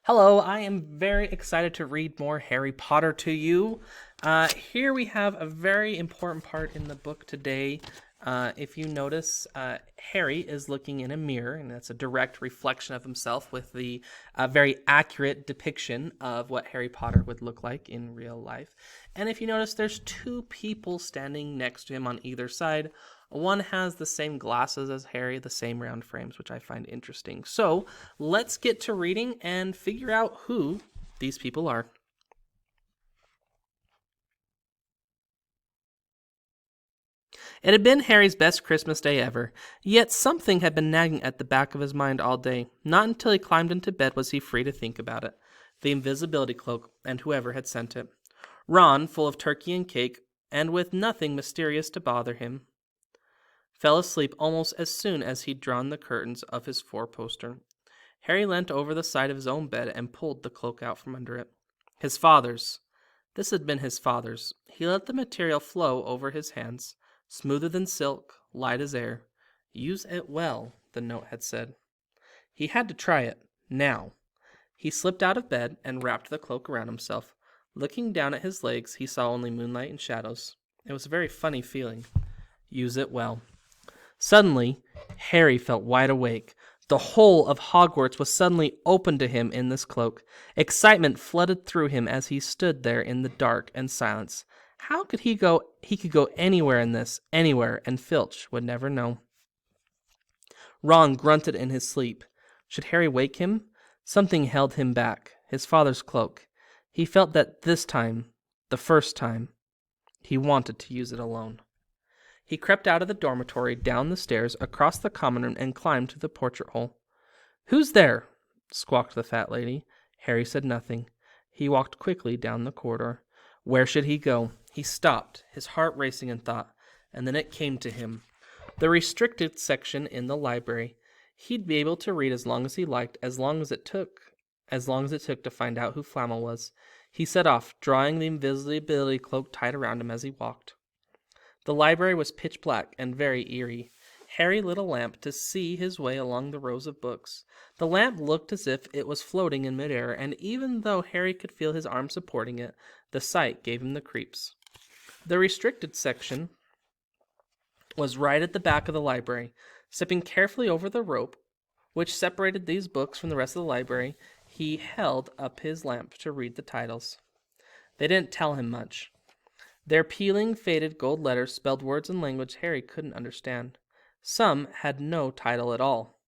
Hello, I am very excited to read more Harry Potter to you. Here we have a very important part in the book today. If you notice, Harry is looking in a mirror, and that's a direct reflection of himself with the very accurate depiction of what Harry Potter would look like in real life. And if you notice, there's two people standing next to him on either side. One has the same glasses as Harry, the same round frames, which I find interesting. So let's get to reading and figure out who these people are. It had been Harry's best Christmas day ever, yet something had been nagging at the back of his mind all day. Not until he climbed into bed was he free to think about it. The invisibility cloak, and whoever had sent it. Ron, full of turkey and cake, and with nothing mysterious to bother him, fell asleep almost as soon as he'd drawn the curtains of his four-poster. Harry leant over the side of his own bed and pulled the cloak out from under it. His father's. This had been his father's. He let the material flow over his hands, smoother than silk, light as air. Use it well, the note had said. He had to try it, now. He slipped out of bed and wrapped the cloak around himself. Looking down at his legs, he saw only moonlight and shadows. It was a very funny feeling. Use it well. Suddenly, Harry felt wide awake. The whole of Hogwarts was suddenly open to him in this cloak. Excitement flooded through him as he stood there in the dark and silence. How could he go? He could go anywhere in this, anywhere, and Filch would never know. Ron grunted in his sleep. Should Harry wake him? Something held him back. His father's cloak. He felt that this time, the first time, he wanted to use it alone. He crept out of the dormitory, down the stairs, across the common room, and climbed to the portrait hole. "Who's there?" squawked the fat lady. Harry said nothing. He walked quickly down the corridor. Where should he go? He stopped, his heart racing in thought, and then it came to him. The restricted section in the library. He'd be able to read as long as he liked, as long as it took to find out who Flamel was. He set off, drawing the invisibility cloak tight around him as he walked. The library was pitch black and very eerie. Harry lit a lamp to see his way along the rows of books. The lamp looked as if it was floating in midair, and even though Harry could feel his arm supporting it, the sight gave him the creeps. The restricted section was right at the back of the library. Stepping carefully over the rope, which separated these books from the rest of the library, he held up his lamp to read the titles. They didn't tell him much. Their peeling, faded gold letters spelled words in language Harry couldn't understand. Some had no title at all.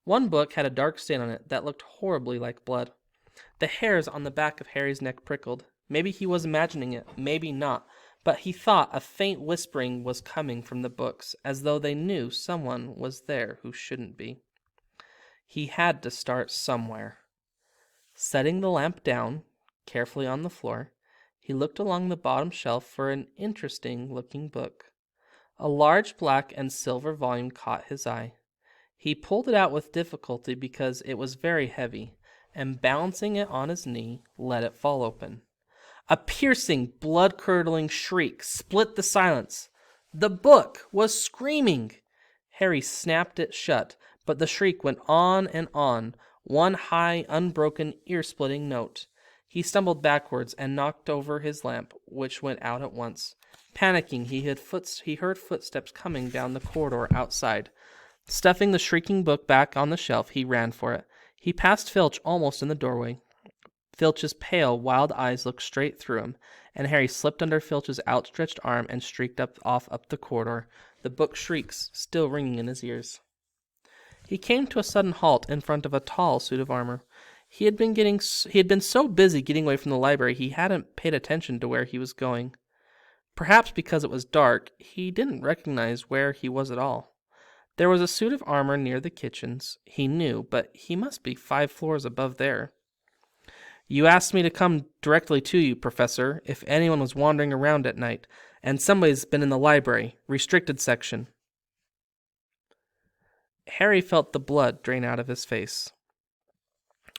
One book had a dark stain on it that looked horribly like blood. The hairs on the back of Harry's neck prickled. Maybe he was imagining it, maybe not, but he thought a faint whispering was coming from the books, as though they knew someone was there who shouldn't be. He had to start somewhere. Setting the lamp down carefully on the floor, he looked along the bottom shelf for an interesting-looking book. A large black and silver volume caught his eye. He pulled it out with difficulty because it was very heavy, and balancing it on his knee, let it fall open. A piercing, blood-curdling shriek split the silence. The book was screaming! Harry snapped it shut, but the shriek went on, one high, unbroken, ear-splitting note. He stumbled backwards and knocked over his lamp, which went out at once. Panicking, he heard footsteps coming down the corridor outside. Stuffing the shrieking book back on the shelf, he ran for it. He passed Filch almost in the doorway. Filch's pale, wild eyes looked straight through him, and Harry slipped under Filch's outstretched arm and streaked off up the corridor, the book shrieks still ringing in his ears. He came to a sudden halt in front of a tall suit of armor. He had been so busy getting away from the library he hadn't paid attention to where he was going. Perhaps because it was dark, he didn't recognize where he was at all. There was a suit of armor near the kitchens, he knew, but he must be 5 floors above there. You asked me to come directly to you, Professor, if anyone was wandering around at night, and somebody's been in the library, restricted section. Harry felt the blood drain out of his face.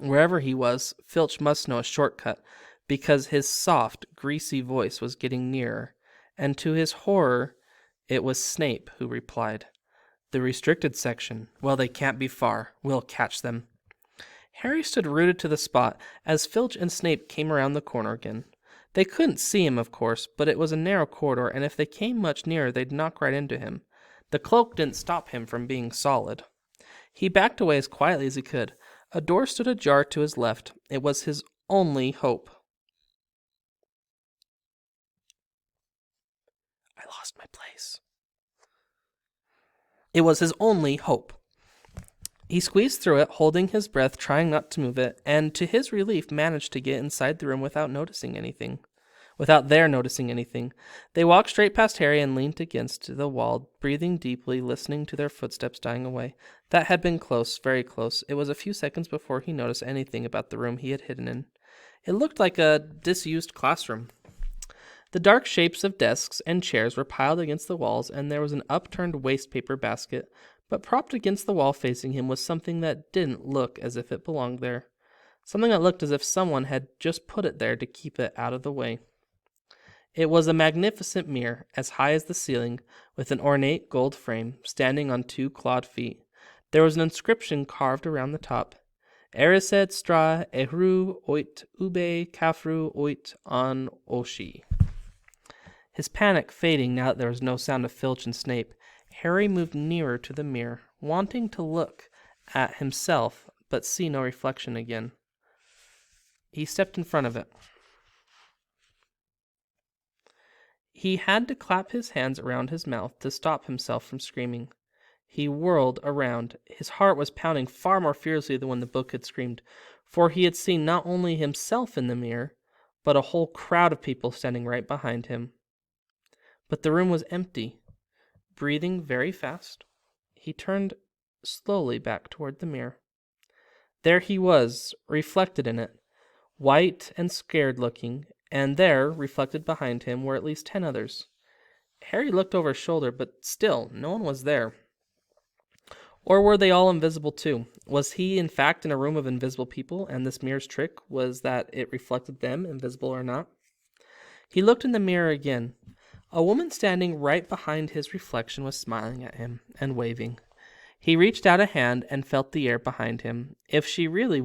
Wherever he was, Filch must know a shortcut, because his soft, greasy voice was getting nearer, and to his horror, it was Snape who replied. The restricted section. Well, they can't be far. We'll catch them. Harry stood rooted to the spot as Filch and Snape came around the corner again. They couldn't see him, of course, but it was a narrow corridor, and if they came much nearer, they'd knock right into him. The cloak didn't stop him from being solid. He backed away as quietly as he could. A door stood ajar to his left. It was his only hope. I lost my place. It was his only hope. He squeezed through it, holding his breath, trying not to move it, and to his relief managed to get inside the room without their noticing anything. They walked straight past Harry and leaned against the wall, breathing deeply, listening to their footsteps dying away. That had been close, very close. It was a few seconds before he noticed anything about the room he had hidden in. It looked like a disused classroom. The dark shapes of desks and chairs were piled against the walls, and there was an upturned wastepaper basket, but propped against the wall facing him was something that didn't look as if it belonged there. Something that looked as if someone had just put it there to keep it out of the way. It was a magnificent mirror, as high as the ceiling, with an ornate gold frame, standing on 2 clawed feet. There was an inscription carved around the top. Erised stra ehru oit ube kafru oit on oshi. His panic fading now that there was no sound of Filch and Snape, Harry moved nearer to the mirror, wanting to look at himself, but see no reflection again. He stepped in front of it. He had to clap his hands around his mouth to stop himself from screaming. He whirled around. His heart was pounding far more fiercely than when the book had screamed, for he had seen not only himself in the mirror, but a whole crowd of people standing right behind him. But the room was empty. Breathing very fast, he turned slowly back toward the mirror. There he was, reflected in it, white and scared looking, and there, reflected behind him, were at least 10 others. Harry looked over his shoulder, but still no one was there. Or were they all invisible too? Was he in fact in a room of invisible people, and this mirror's trick was that it reflected them, invisible or not? He looked in the mirror again. A woman standing right behind his reflection was smiling at him and waving. He reached out a hand and felt the air behind him. If she was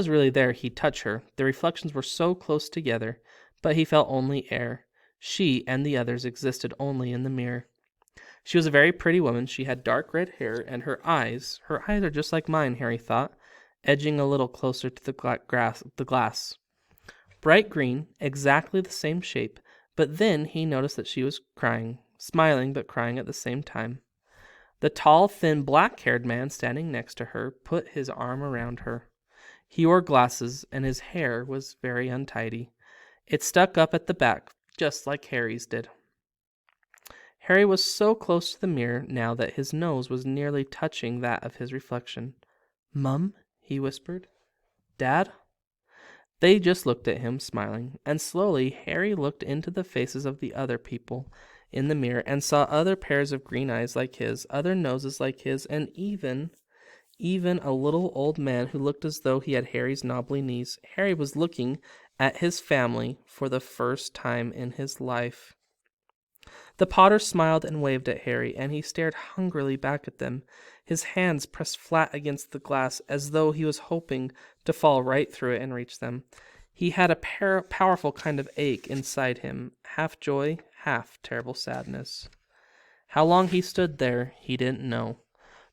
really there, he'd touch her. The reflections were so close together, but he felt only air. She and the others existed only in the mirror. She was a very pretty woman. She had dark red hair, and her eyes are just like mine, Harry thought, edging a little closer to the glass. Bright green, exactly the same shape, but then he noticed that she was crying, smiling but crying at the same time. The tall, thin, black-haired man standing next to her put his arm around her. He wore glasses, and his hair was very untidy. It stuck up at the back, just like Harry's did. Harry was so close to the mirror now that his nose was nearly touching that of his reflection. "Mum?" he whispered. "Dad?" They just looked at him, smiling, and slowly Harry looked into the faces of the other people in the mirror and saw other pairs of green eyes like his, other noses like his, and even a little old man who looked as though he had Harry's knobbly knees. Harry was looking at his family for the first time in his life. The Potter smiled and waved at Harry, and he stared hungrily back at them, his hands pressed flat against the glass as though he was hoping to fall right through it and reach them. He had a powerful kind of ache inside him, half joy, half terrible sadness. How long he stood there, he didn't know.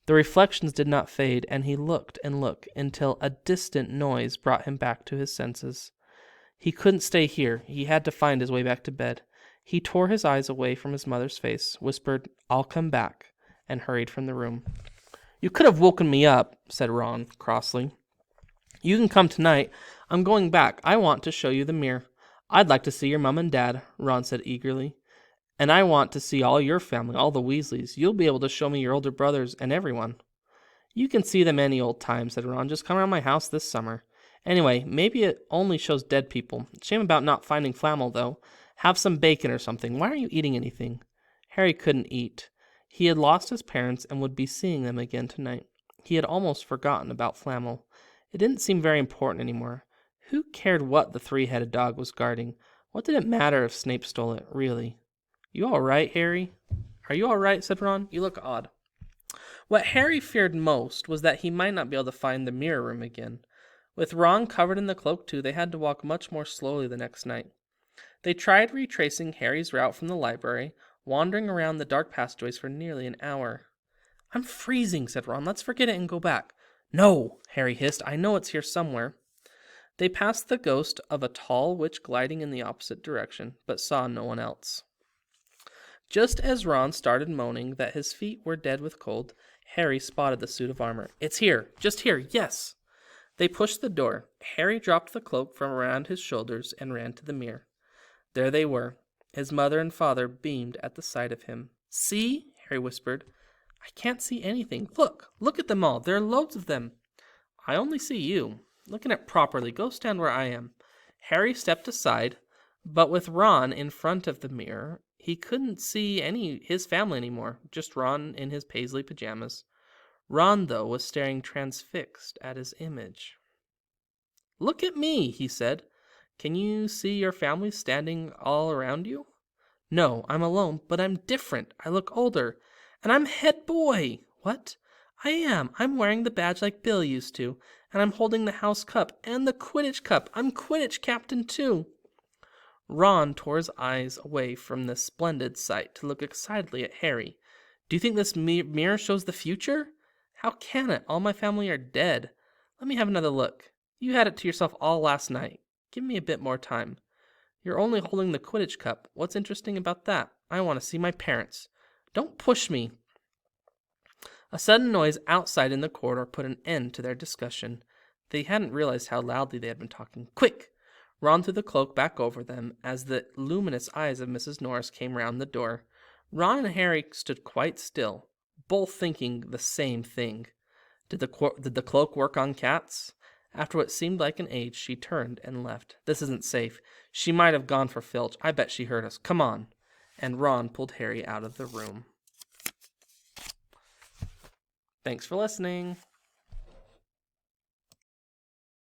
The reflections did not fade, and he looked and looked until a distant noise brought him back to his senses. He couldn't stay here. He had to find his way back to bed. He tore his eyes away from his mother's face, whispered, "I'll come back," and hurried from the room. "You could have woken me up," said Ron crossly. "You can come tonight. I'm going back. I want to show you the mirror." "I'd like to see your mom and dad," Ron said eagerly. "And I want to see all your family, all the Weasleys. You'll be able to show me your older brothers and everyone." "You can see them any old time," said Ron. "Just come around my house this summer. Anyway, maybe it only shows dead people. Shame about not finding Flamel, though. Have some bacon or something. Why aren't you eating anything?" Harry couldn't eat. He had lost his parents and would be seeing them again tonight. He had almost forgotten about Flamel. It didn't seem very important anymore. Who cared what the 3-headed dog was guarding? What did it matter if Snape stole it, really? "You all right, Harry?" "Are you all right?" said Ron. "You look odd." What Harry feared most was that he might not be able to find the mirror room again. With Ron covered in the cloak too, they had to walk much more slowly the next night. They tried retracing Harry's route from the library, wandering around the dark passageways for nearly an hour. I'm freezing, said Ron. Let's forget it and go back. No, Harry hissed. I know it's here somewhere. They passed the ghost of a tall witch gliding in the opposite direction, but saw no one else. Just as Ron started moaning that his feet were dead with cold, Harry spotted the suit of armor. It's here, just here, yes. They pushed the door. Harry dropped the cloak from around his shoulders and ran to the mirror. There they were. His mother and father beamed at the sight of him. See? Harry whispered. I can't see anything. Look at them all. There are loads of them. I only see you. Look at it properly. Go stand where I am. Harry stepped aside, but with Ron in front of the mirror, he couldn't see his family anymore, just Ron in his paisley pajamas. Ron, though, was staring transfixed at his image. Look at me, he said. Can you see your family standing all around you? No, I'm alone, but I'm different. I look older, and I'm head boy. What? I am. I'm wearing the badge like Bill used to, and I'm holding the house cup and the Quidditch cup. I'm Quidditch captain, too. Ron tore his eyes away from this splendid sight to look excitedly at Harry. Do you think this mirror shows the future? How can it? All my family are dead. Let me have another look. You had it to yourself all last night. Give me a bit more time. You're only holding the Quidditch cup. What's interesting about that? I want to see my parents. Don't push me. A sudden noise outside in the corridor put an end to their discussion. They hadn't realized how loudly they had been talking. Quick! Ron threw the cloak back over them as the luminous eyes of Mrs. Norris came round the door. Ron and Harry stood quite still, both thinking the same thing. Did the cloak work on cats? After what seemed like an age, she turned and left. This isn't safe. She might have gone for Filch. I bet she heard us. Come on. And Ron pulled Harry out of the room. Thanks for listening.